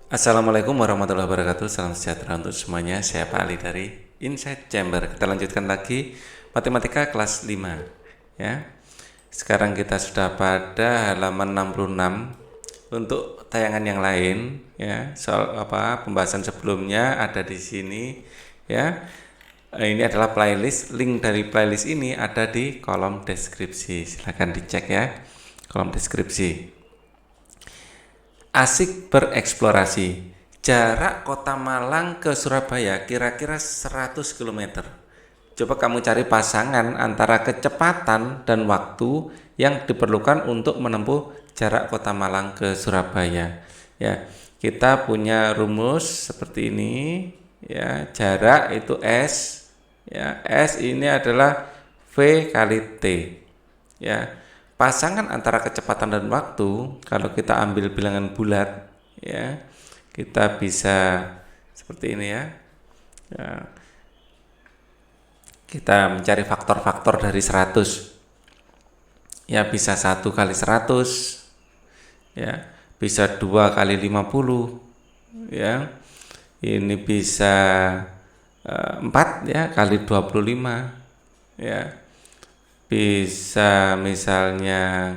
Assalamualaikum warahmatullahi wabarakatuh. Salam sejahtera untuk semuanya. Saya Pak Ali dari Insight Chamber. Kita lanjutkan lagi matematika kelas 5 ya. Sekarang kita sudah pada halaman 66. Untuk tayangan yang lain ya, soal pembahasan sebelumnya ada di sini ya. Ini adalah playlist. Link dari playlist ini ada di kolom deskripsi. Silahkan dicek ya, kolom deskripsi. Asik bereksplorasi. Jarak kota Malang ke Surabaya kira-kira 100 km. Coba kamu cari pasangan antara kecepatan dan waktu yang diperlukan untuk menempuh jarak kota Malang ke Surabaya. Ya, kita punya rumus seperti ini ya, jarak itu S ya, S ini adalah V kali T ya. Pasangan antara kecepatan dan waktu, kalau kita ambil bilangan bulat ya, kita bisa seperti ini ya. Ya, kita mencari faktor-faktor dari 100 ya, bisa 1 kali 100 ya, bisa 2 kali 50 ya, ini bisa 4 ya kali 25 ya, bisa misalnya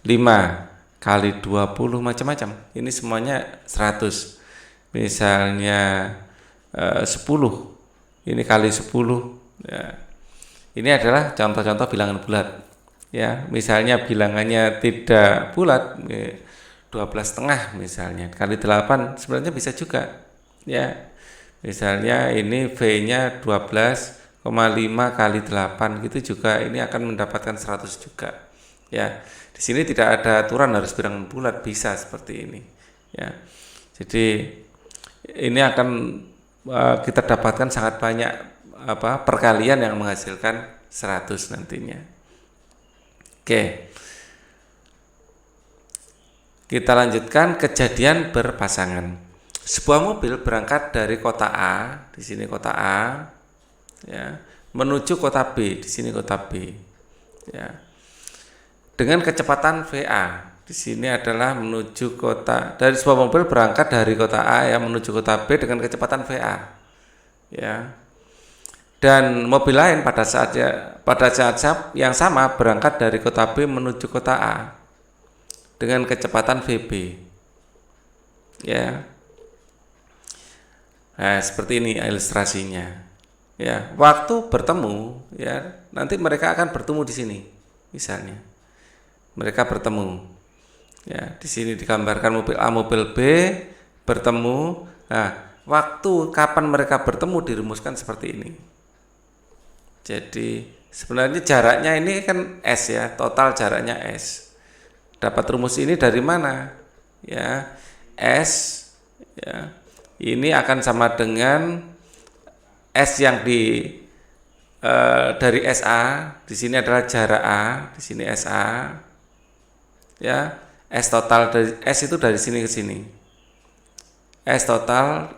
5 kali 20 macam-macam. Ini semuanya 100. Misalnya 10. Ini kali 10 ya. Ini adalah contoh-contoh bilangan bulat. Ya, misalnya bilangannya tidak bulat, 12,5 misalnya. Kali 8 sebenarnya bisa juga. Ya. Misalnya ini V-nya 12,5 kali 8 gitu juga, ini akan mendapatkan 100 juga ya. Di sini tidak ada aturan harus bilangan bulat, bisa seperti ini ya. Jadi ini akan kita dapatkan sangat banyak perkalian yang menghasilkan 100 nantinya. Oke, kita lanjutkan kejadian berpasangan. Sebuah mobil berangkat dari kota A, di sini kota A ya, menuju kota B, di sini kota B ya, dengan kecepatan VA. Di sini adalah menuju kota, dari sebuah mobil berangkat dari kota A ya menuju kota B dengan kecepatan VA ya, dan mobil lain pada saat yang sama berangkat dari kota B menuju kota A dengan kecepatan VB ya. Nah, seperti ini ilustrasinya ya. Waktu bertemu ya, nanti mereka akan bertemu di sini. Misalnya mereka bertemu ya, di sini digambarkan mobil A mobil B bertemu. Nah, waktu kapan mereka bertemu dirumuskan seperti ini. Jadi sebenarnya jaraknya ini kan S ya, total jaraknya S. Dapat rumus ini dari mana ya? S ya, ini akan sama dengan S yang dari SA, di sini adalah jarak A, di sini SA ya. S total dari S itu dari sini ke sini, S total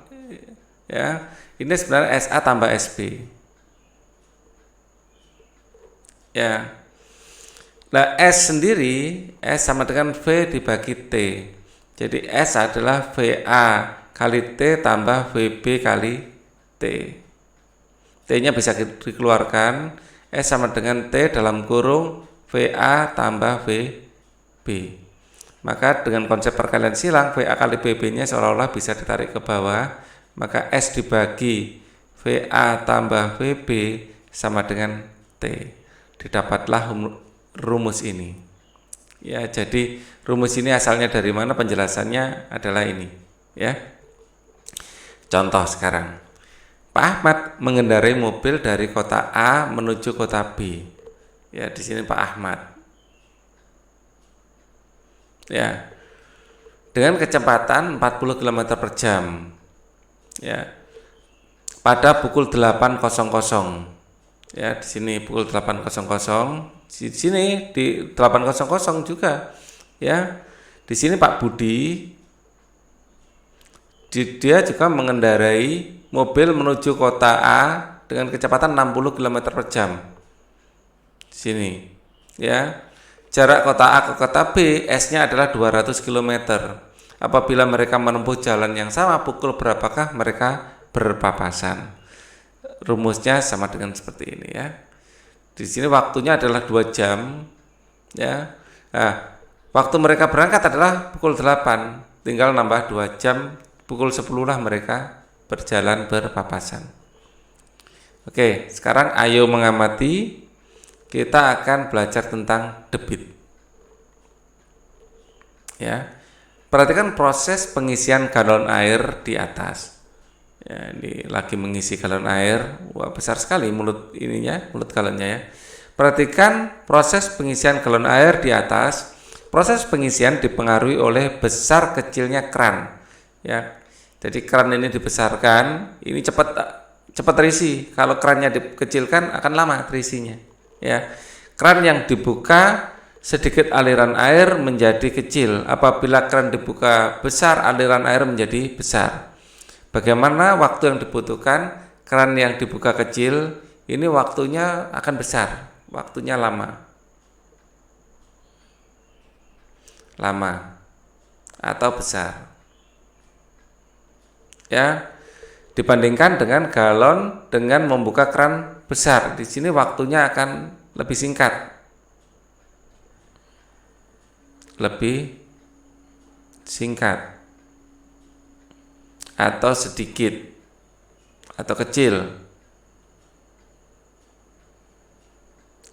ya, ini sebenarnya SA tambah SB ya. Nah, S sendiri, S sama dengan V dibagi T, jadi S adalah VA kali T tambah VB kali T. T-nya bisa dikeluarkan, S sama dengan T dalam kurung VA tambah VB. Maka dengan konsep perkalian silang, VA kali VB-nya seolah-olah bisa ditarik ke bawah, maka S dibagi VA tambah VB sama dengan T. Didapatlah rumus ini ya. Jadi rumus ini asalnya dari mana, penjelasannya adalah ini ya. Contoh sekarang, Pak Ahmad mengendarai mobil dari kota A menuju kota B. Ya, di sini Pak Ahmad. Ya. Dengan kecepatan 40 km per jam. Ya. Pada pukul 8.00. Ya, di sini pukul 8.00. Di sini di 8.00 juga. Ya. Di sini Pak Budi, dia juga mengendarai mobil menuju kota A dengan kecepatan 60 km per jam. Di sini ya. Jarak kota A ke kota B, S-nya adalah 200 km. Apabila mereka menempuh jalan yang sama, pukul berapakah mereka berpapasan? Rumusnya sama dengan seperti ini ya. Di sini waktunya adalah 2 jam ya. Nah, waktu mereka berangkat adalah pukul 8, tinggal nambah 2 jam, pukul 10 lah mereka berjalan berpapasan. Oke, sekarang ayo mengamati. Kita akan belajar tentang debit. Ya. Perhatikan proses pengisian galon air di atas. Ya, ini lagi mengisi galon air. Wah, besar sekali mulut galonnya ya. Perhatikan proses pengisian galon air di atas. Proses pengisian dipengaruhi oleh besar kecilnya keran. Ya. Jadi keran ini dibesarkan, ini cepat terisi. Kalau kerannya dikecilkan akan lama terisinya. Ya. Keran yang dibuka sedikit aliran air menjadi kecil. Apabila keran dibuka besar, aliran air menjadi besar. Bagaimana waktu yang dibutuhkan? Keran yang dibuka kecil, ini waktunya akan besar, waktunya lama atau besar. Ya, dibandingkan dengan galon dengan membuka keran besar. Di sini waktunya akan lebih singkat. Atau sedikit atau kecil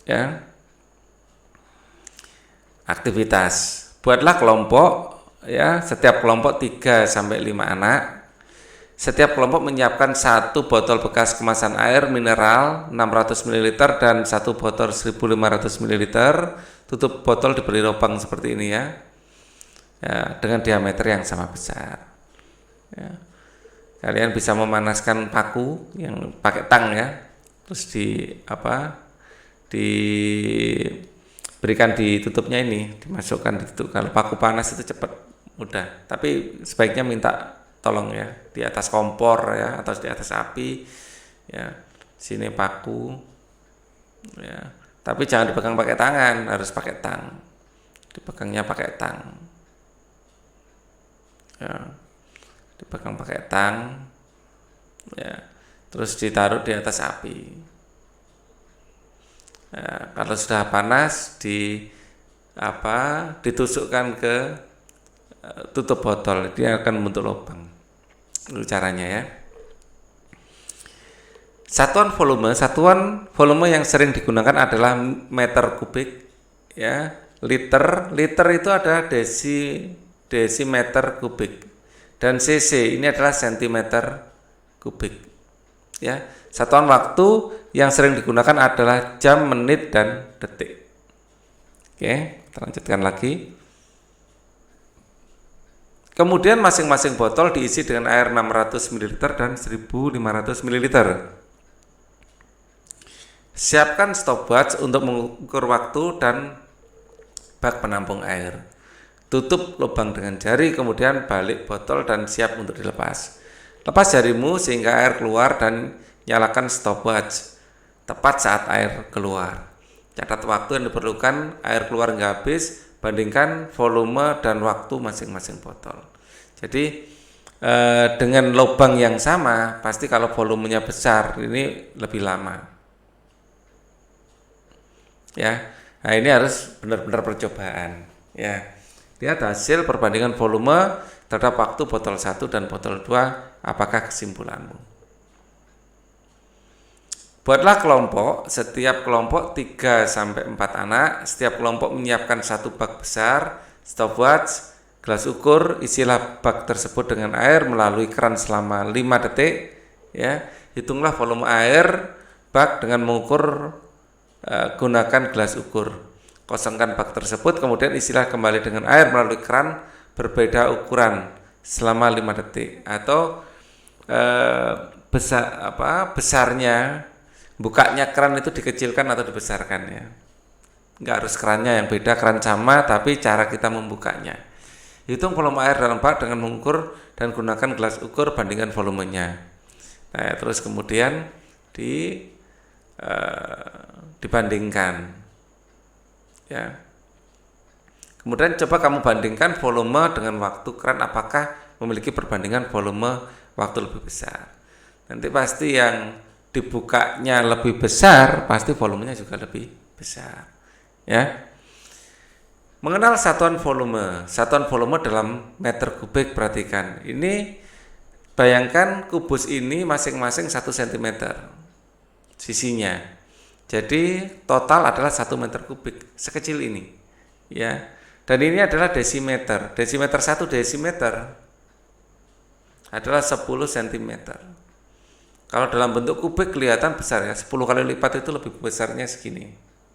ya. Aktivitas, buatlah kelompok ya, setiap kelompok 3 sampai 5 anak. Setiap kelompok menyiapkan 1 botol bekas kemasan air mineral 600 ml dan 1 botol 1500 ml. Tutup botol diberi lubang seperti ini ya. Ya, dengan diameter yang sama besar. Ya. Kalian bisa memanaskan paku yang pakai tang ya. Terus diberikan di tutupnya ini, dimasukkan di tutup. Kalau paku panas itu cepat, mudah. Tapi sebaiknya minta tolong ya di atas kompor ya, atau di atas api ya. Sini paku ya. Tapi jangan dipegang pakai tangan, harus pakai tang. Dipegangnya pakai tang. Ya. Dipegang pakai tang ya, terus ditaruh di atas api ya. Kalau sudah panas ditusukkan ke tutup botol, dia akan membentuk lubang. Itu caranya ya. Satuan volume yang sering digunakan adalah meter kubik ya. Liter itu ada desimeter kubik. Dan cc ini adalah sentimeter kubik ya. Satuan waktu yang sering digunakan adalah jam, menit, dan detik. Oke, kita lanjutkan lagi. Kemudian masing-masing botol diisi dengan air 600 ml dan 1500 ml. Siapkan stopwatch untuk mengukur waktu dan bak penampung air. Tutup lubang dengan jari, kemudian balik botol dan siap untuk dilepas. Lepas jarimu sehingga air keluar dan nyalakan stopwatch tepat saat air keluar. Catat waktu yang diperlukan air keluar hingga habis, bandingkan volume dan waktu masing-masing botol. Jadi dengan lubang yang sama, pasti kalau volumenya besar ini lebih lama. Ya, nah ini harus benar-benar percobaan. Ya. Lihat hasil perbandingan volume terhadap waktu botol 1 dan botol 2, apakah kesimpulanmu? Buatlah kelompok, setiap kelompok 3 sampai 4 anak, setiap kelompok menyiapkan 1 bak besar, stopwatch, gelas ukur, isilah bak tersebut dengan air melalui keran selama 5 detik ya. Hitunglah volume air bak dengan mengukur gunakan gelas ukur. Kosongkan bak tersebut, kemudian isilah kembali dengan air melalui keran berbeda ukuran selama 5 detik. Atau besarnya, bukanya keran itu dikecilkan atau dibesarkan ya. Enggak harus kerannya yang beda, keran sama, tapi cara kita membukanya. Hitung volume air dalam bak dengan mengukur dan gunakan gelas ukur, bandingkan volumenya. Nah, terus kemudian dibandingkan. Ya. Kemudian coba kamu bandingkan volume dengan waktu keran, apakah memiliki perbandingan volume waktu lebih besar. Nanti pasti yang dibukanya lebih besar, pasti volumenya juga lebih besar. Ya. Mengenal satuan volume. Satuan volume dalam meter kubik, perhatikan. Ini bayangkan kubus ini masing-masing 1 cm sisinya. Jadi total adalah 1 meter kubik, sekecil ini. Ya. Dan ini adalah desimeter. Desimeter 1 desimeter adalah 10 cm. Kalau dalam bentuk kubik kelihatan besar ya, 10 kali lipat itu lebih besarnya segini.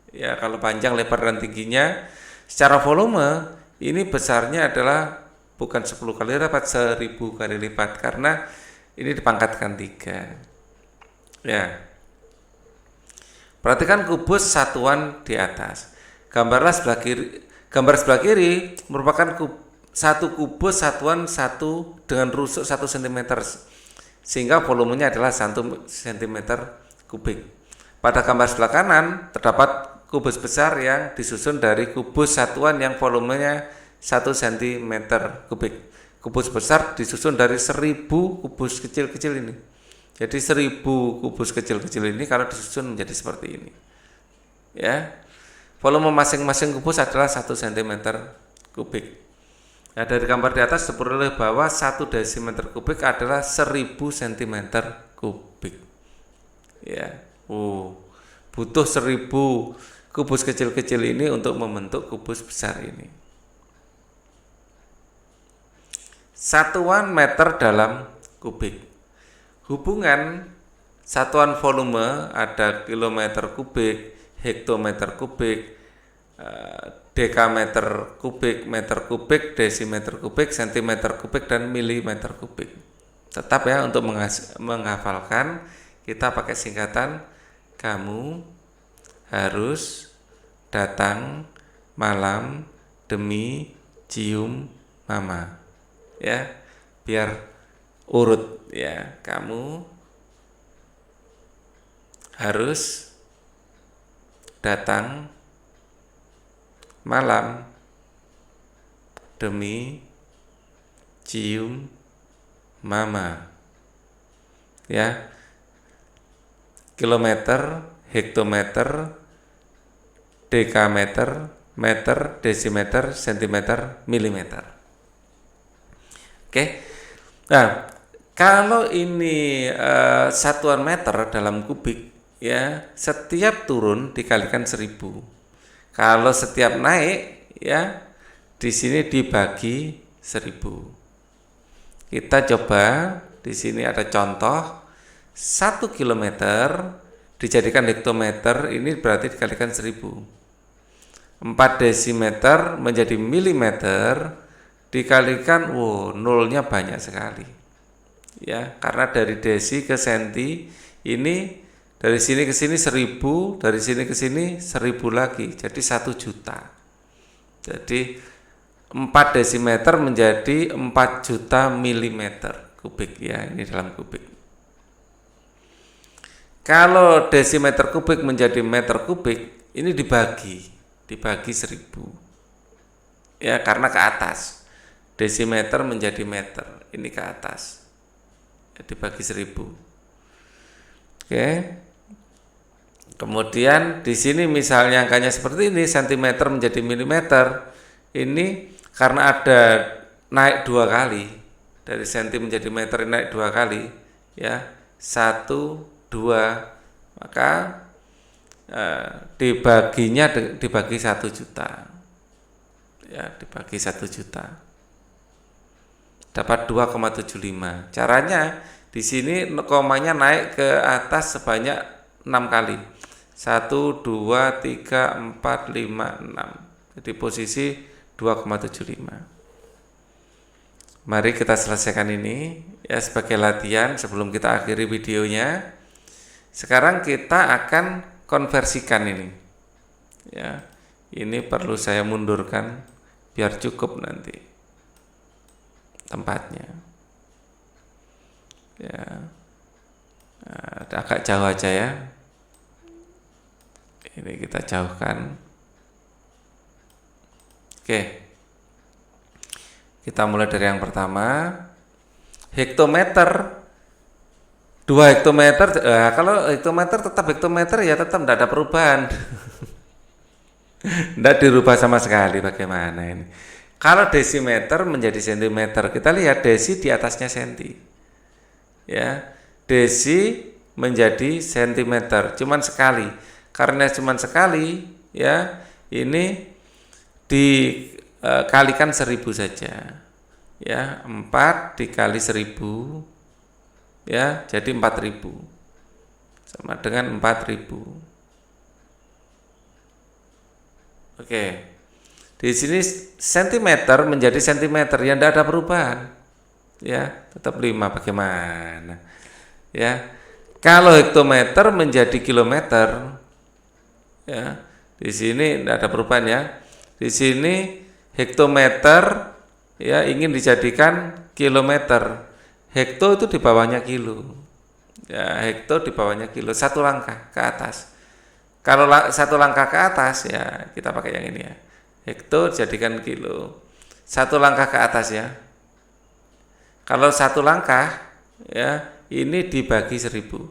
Ya, kalau panjang, lebar, dan tingginya. Secara volume ini besarnya adalah bukan 10 kali lipat, 1000 kali lipat, karena ini dipangkatkan 3. Ya. Perhatikan kubus satuan di atas. Gambar sebelah kiri merupakan satu kubus satuan dengan rusuk 1 cm, sehingga volumenya adalah 1 cm kubik. Pada gambar sebelah kanan terdapat kubus besar yang disusun dari kubus satuan yang volumenya 1 cm kubik. Kubus besar disusun dari 1000 kubus kecil-kecil ini. Jadi 1000 kubus kecil-kecil ini kalau disusun menjadi seperti ini. Ya. Volume masing-masing kubus adalah 1 cm kubik. Nah, dari gambar di atas diperoleh bahwa 1 desimeter kubik adalah 1000 cm kubik. Ya. Butuh 1000 kubus kecil-kecil ini untuk membentuk kubus besar ini. Satuan meter dalam kubik. Hubungan satuan volume ada kilometer kubik, hektometer kubik, dekameter kubik, meter kubik, desimeter kubik, sentimeter kubik, dan milimeter kubik. Tetap ya, untuk menghafalkan kita pakai singkatan. Kamu harus datang malam demi cium mama. Ya, biar urut ya. Kamu harus datang malam demi cium mama. Ya. Kilometer, hektometer, dekameter, meter, desimeter, sentimeter, milimeter. Oke. Nah, kalau ini satuan meter dalam kubik, ya, setiap turun dikalikan 1000. Kalau setiap naik, ya, di sini dibagi 1000. Kita coba, di sini ada contoh 1 kilometer dijadikan hektometer, ini berarti dikalikan 1000. 4 desimeter menjadi milimeter dikalikan, nolnya banyak sekali. Ya, karena dari desi ke senti ini dari sini ke sini 1000, dari sini ke sini 1000 lagi, jadi 1 juta. Jadi 4 desimeter menjadi 4 juta milimeter kubik ya, ini dalam kubik. Kalau desimeter kubik menjadi meter kubik, ini dibagi 1000. Ya, karena ke atas. Desimeter menjadi meter, ini ke atas. Ya, dibagi 1000. Oke. Kemudian di sini misalnya angkanya seperti ini, sentimeter menjadi milimeter. Ini karena ada naik 2 kali. Dari senti menjadi meter naik 2 kali, ya. 1 2, maka dibagi 1 juta. Ya, dibagi 1 juta. Dapat 2,75. Caranya di sini komanya naik ke atas sebanyak 6 kali. 1 2 3 4 5 6. Jadi posisi 2,75. Mari kita selesaikan ini ya sebagai latihan sebelum kita akhiri videonya. Sekarang kita akan konversikan ini. Ya, ini perlu saya mundurkan biar cukup nanti tempatnya. Ya, agak jauh aja ya. Ini kita jauhkan. Oke, kita mulai dari yang pertama. Hektometer, 2 hektometer. Kalau hektometer tetap hektometer ya, tetap tidak ada perubahan. Tidak dirubah sama sekali. Bagaimana ini? Kalau desimeter menjadi sentimeter, kita lihat desi di atasnya senti. Ya, desi menjadi sentimeter, cuman sekali. Karena cuman sekali, ya, ini dikalikan 1000 saja. Ya, 4 dikali 1000, ya, jadi 4000. Sama dengan 4000. Oke. Di sini sentimeter menjadi sentimeter, yang tidak ada perubahan. Ya, tetap 5. Bagaimana? Ya. Kalau hektometer menjadi kilometer, ya, di sini tidak ada perubahan ya. Di sini hektometer, ya, ingin dijadikan kilometer. Hekto itu di bawahnya kilo. Ya, hekto di bawahnya kilo, 1 langkah ke atas. Kalau 1 langkah ke atas, ya, kita pakai yang ini ya. Hekto jadikan kilo, 1 langkah ke atas ya. Kalau 1 langkah, ya, ini dibagi 1000,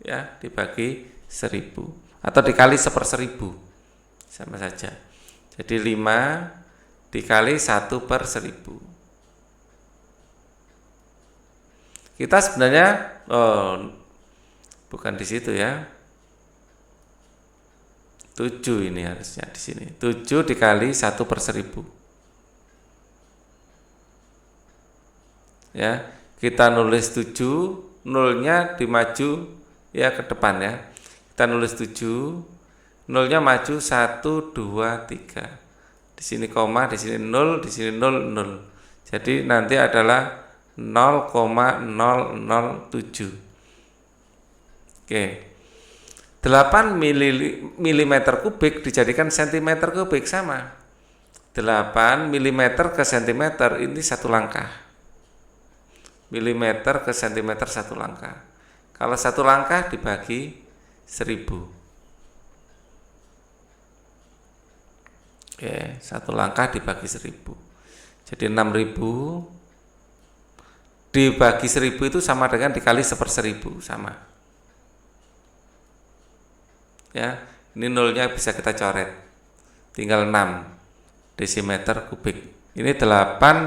ya, dibagi 1000 atau dikali 1/1000, sama saja. Jadi 5 dikali 1/1000. Kita sebenarnya bukan di situ ya. 7 ini harusnya di sini. 7 dikali 1/1000. Ya, kita nulis 7, nolnya dimaju ya ke depan ya. Kita nulis 7, nolnya maju 1 2 3. Di sini koma, di sini 0, di sini 0 0. Jadi nanti adalah 0,007. Oke. 8 mm kubik dijadikan cm kubik, sama. 8 mm ke cm ini 1 langkah. Milimeter ke cm 1 langkah. Kalau 1 langkah dibagi 1000. Oke, 1 langkah dibagi 1000. Jadi 6000 dibagi 1000 itu sama dengan dikali 1/1000, sama. Ya, ini nolnya bisa kita coret, tinggal 6 desimeter kubik. Ini 8.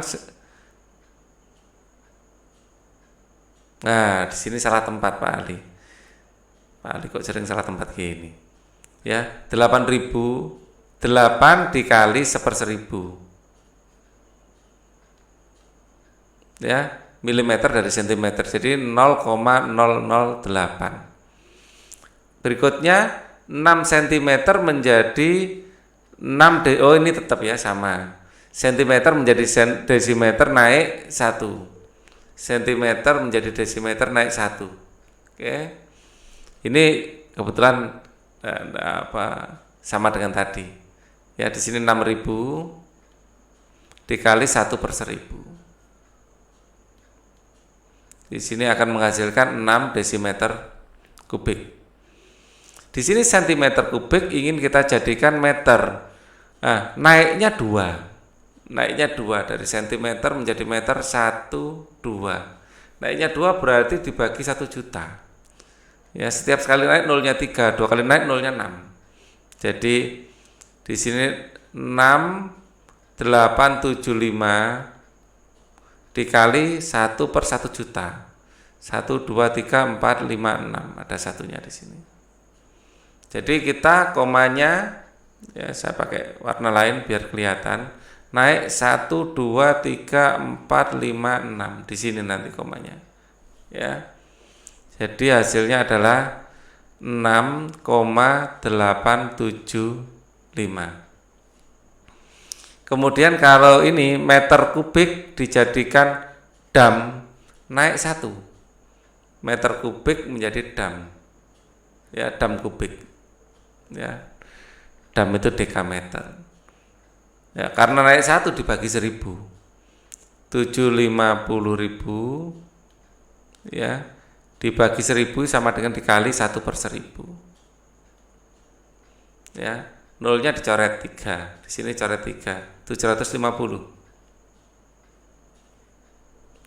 Nah, di sini salah tempat Pak Ali. Pak Ali kok sering salah tempat gini. Ya, 8000, 8 dikali 1/1000. Ya, milimeter dari sentimeter. Jadi 0,008. Berikutnya 6 cm menjadi 6 oh ini tetap ya, sama. Sentimeter menjadi desimeter naik 1. Sentimeter menjadi desimeter naik 1. Oke. Ini kebetulan sama dengan tadi. Ya, di sini 6000 dikali 1/1000. Di sini akan menghasilkan 6 desimeter kubik. Di sini cm kubik ingin kita jadikan meter. Nah, naiknya 2. Naiknya 2 dari cm menjadi meter, 1 2. Naiknya 2 berarti dibagi 1 juta. Ya, setiap sekali naik nolnya 3, 2 kali naik nolnya 6. Jadi di sini 6875 dikali 1/1 juta. 1 2 3 4 5 6, ada satunya di sini. Jadi kita komanya, ya, saya pakai warna lain biar kelihatan. Naik 1 2 3 4 5 6, di sini nanti komanya. Ya. Jadi hasilnya adalah 6,875. Kemudian kalau ini meter kubik dijadikan dam, naik 1. Meter kubik menjadi dam. Ya, dam kubik. Ya, dam itu dekameter. Ya, karena naik 1 dibagi 1000, 750.000, ya, dibagi 1000 sama dengan dikali 1/1000. Ya, nolnya dicoret 3. Di sini coret 3. 750.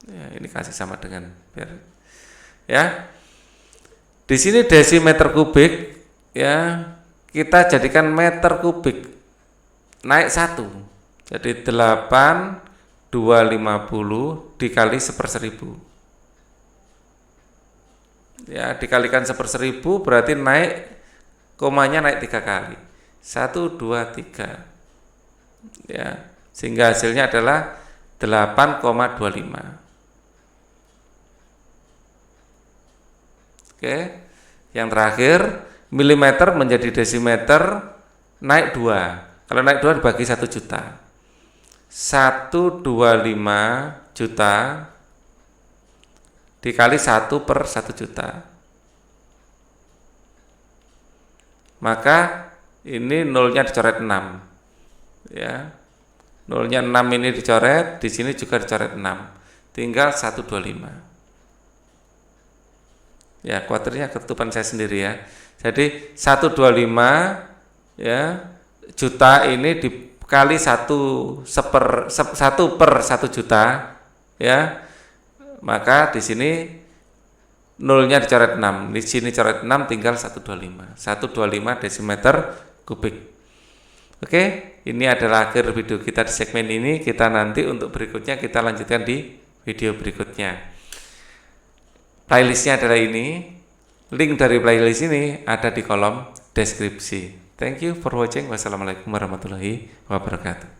Ya, ini kasih sama dengan biar ya. Di sini desimeter kubik ya, kita jadikan meter kubik naik 1. Jadi 8.250 dikali 1/1000. Ya, dikalikan 1/1000 berarti naik komanya naik 3 kali. 1, 2, 3. Ya, sehingga hasilnya adalah 8,25. Oke. Yang terakhir, milimeter menjadi desimeter naik 2. Kalau naik 2 dibagi 1 juta. 125 juta dikali 1/1 juta. Maka ini nolnya dicoret 6. Ya. Nolnya 6 ini dicoret, di sini juga dicoret 6. Tinggal 125. Ya, kuaternya ketutupan saya sendiri ya. Jadi 125 ya juta ini dikali 1/1 juta ya. Maka di sini nolnya dicoret 6. Di sini coret 6 tinggal 125. 125 desimeter kubik. Oke, ini adalah akhir video kita di segmen ini. Kita nanti untuk berikutnya kita lanjutkan di video berikutnya. Playlistnya adalah ini. Link dari playlist ini ada di kolom deskripsi. Thank you for watching. Wassalamualaikum warahmatullahi wabarakatuh.